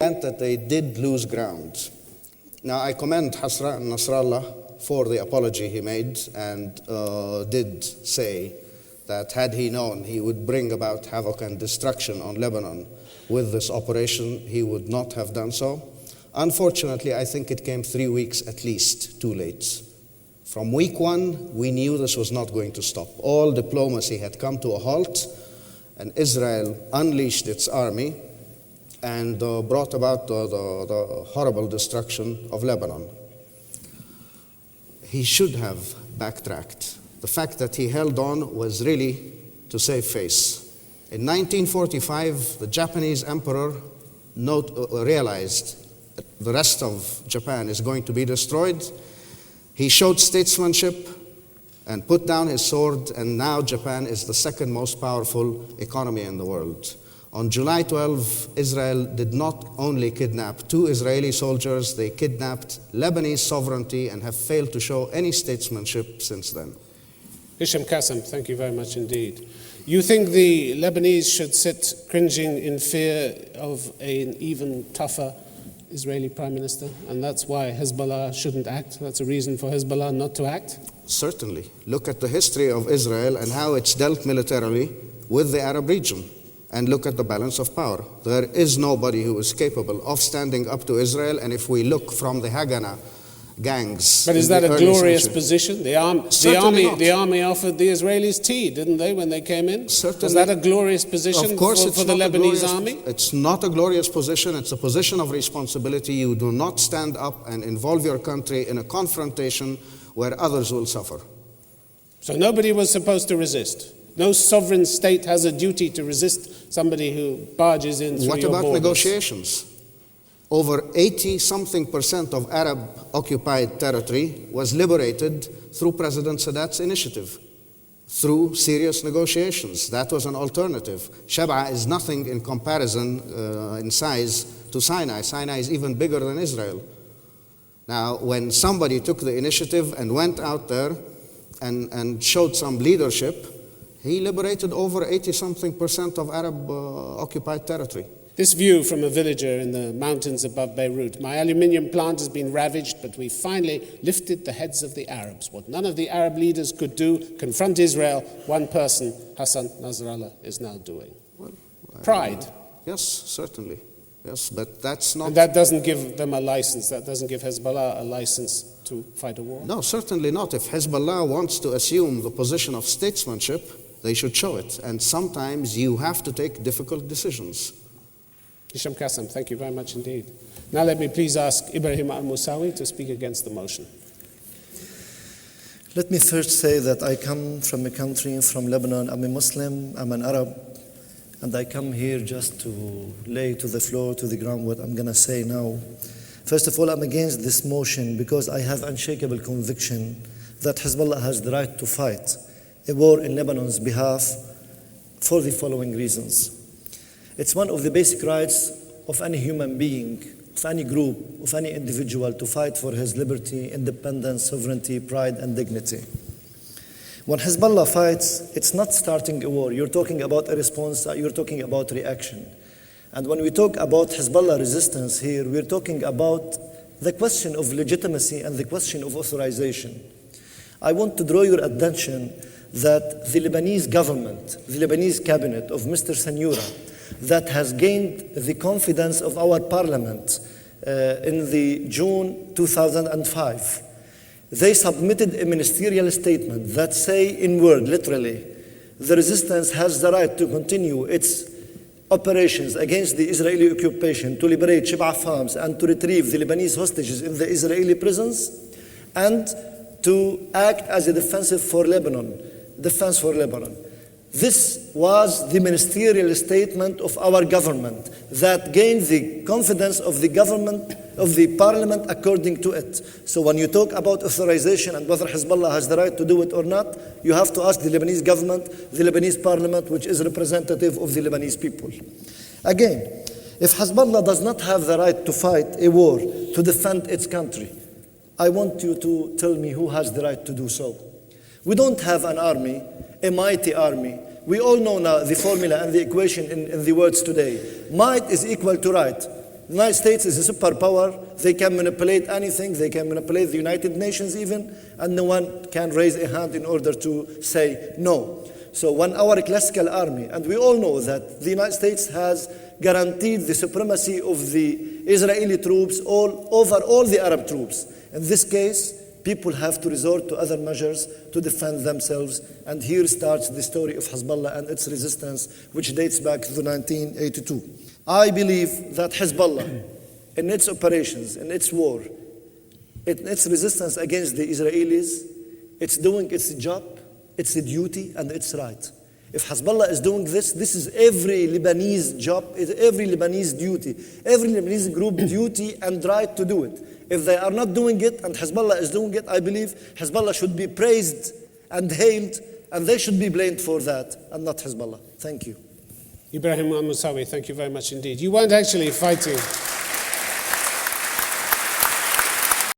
extent that they did lose ground. Now, I commend Nasrallah for the apology he made and did say that had he known he would bring about havoc and destruction on Lebanon with this operation, he would not have done so. Unfortunately, I think it came 3 weeks at least too late. From week one, we knew this was not going to stop. All diplomacy had come to a halt, and Israel unleashed its army and brought about the horrible destruction of Lebanon. He should have backtracked. The fact that he held on was really to save face. In 1945, the Japanese emperor realized that the rest of Japan is going to be destroyed. He showed statesmanship and put down his sword, and now Japan is the second most powerful economy in the world. On July 12, Israel did not only kidnap 2 Israeli soldiers, they kidnapped Lebanese sovereignty and have failed to show any statesmanship since then. Hisham, Kassem, thank you very much indeed. You think the Lebanese should sit cringing in fear of an even tougher Israeli Prime Minister, and that's why Hezbollah shouldn't act? That's a reason for Hezbollah not to act? Certainly. Look at the history of Israel and how it's dealt militarily with the Arab region, and look at the balance of power. There is nobody who is capable of standing up to Israel, and if we look from the Haganah gangs... But is that a glorious position? The army offered the Israelis tea, didn't they, when they came in? Certainly. Was that a glorious position of course for the Lebanese army? It's not a glorious position. It's a position of responsibility. You do not stand up and involve your country in a confrontation where others will suffer. So nobody was supposed to resist? No sovereign state has a duty to resist somebody who barges in through your borders? What about negotiations? Over 80-something% of Arab-occupied territory was liberated through President Sadat's initiative, through serious negotiations. That was an alternative. Shab'a is nothing in comparison in size to Sinai. Sinai is even bigger than Israel. Now, when somebody took the initiative and went out there and showed some leadership, he liberated over 80-something% of Arab-occupied territory. This view from a villager in the mountains above Beirut: my aluminium plant has been ravaged, but we finally lifted the heads of the Arabs. What none of the Arab leaders could do, confront Israel, one person, Hassan Nasrallah, is now doing. Well, pride. Yes, certainly. Yes, but that's not... And that doesn't give them a license, that doesn't give Hezbollah a license to fight a war? No, certainly not. If Hezbollah wants to assume the position of statesmanship, they should show it. And sometimes you have to take difficult decisions. Hisham, Kassem, thank you very much indeed. Now let me please ask Ibrahim El Moussaoui to speak against the motion. Let me first say that I come from a country, from Lebanon. I'm a Muslim, I'm an Arab, and I come here just to lay to the floor, to the ground, what I'm going to say now. First of all, I'm against this motion because I have unshakable conviction that Hezbollah has the right to fight a war in Lebanon's behalf for the following reasons. It's one of the basic rights of any human being, of any group, of any individual to fight for his liberty, independence, sovereignty, pride, and dignity. When Hezbollah fights, it's not starting a war. You're talking about a response, you're talking about reaction. And when we talk about Hezbollah resistance here, we're talking about the question of legitimacy and the question of authorization. I want to draw your attention that the Lebanese government, the Lebanese cabinet of Mr. Sanyura, that has gained the confidence of our parliament in the June 2005. They submitted a ministerial statement that say in word, literally, the resistance has the right to continue its operations against the Israeli occupation, to liberate Shib'a farms and to retrieve the Lebanese hostages in the Israeli prisons, and to act as a defense for Lebanon. This was the ministerial statement of our government that gained the confidence of the government, of the parliament according to it. So when you talk about authorization and whether Hezbollah has the right to do it or not, you have to ask the Lebanese government, the Lebanese parliament, which is representative of the Lebanese people. Again, if Hezbollah does not have the right to fight a war to defend its country, I want you to tell me who has the right to do so. We don't have an army, a mighty army. We all know now the formula and the equation in the words today. Might is equal to right. The United States is a superpower. They can manipulate anything. They can manipulate the United Nations even, and no one can raise a hand in order to say no. So when our classical army, and we all know that the United States has guaranteed the supremacy of the Israeli troops over all the Arab troops. In this case, people have to resort to other measures to defend themselves. And here starts the story of Hezbollah and its resistance, which dates back to 1982. I believe that Hezbollah, in its operations, in its war, in its resistance against the Israelis, it's doing its job, its duty, and its right. If Hezbollah is doing this, this is every Lebanese job, every Lebanese duty, every Lebanese group duty and right to do it. If they are not doing it and Hezbollah is doing it, I believe Hezbollah should be praised and hailed, and they should be blamed for that, and not Hezbollah. Thank you. Ibrahim El Moussaoui, thank you very much indeed. You weren't actually fighting.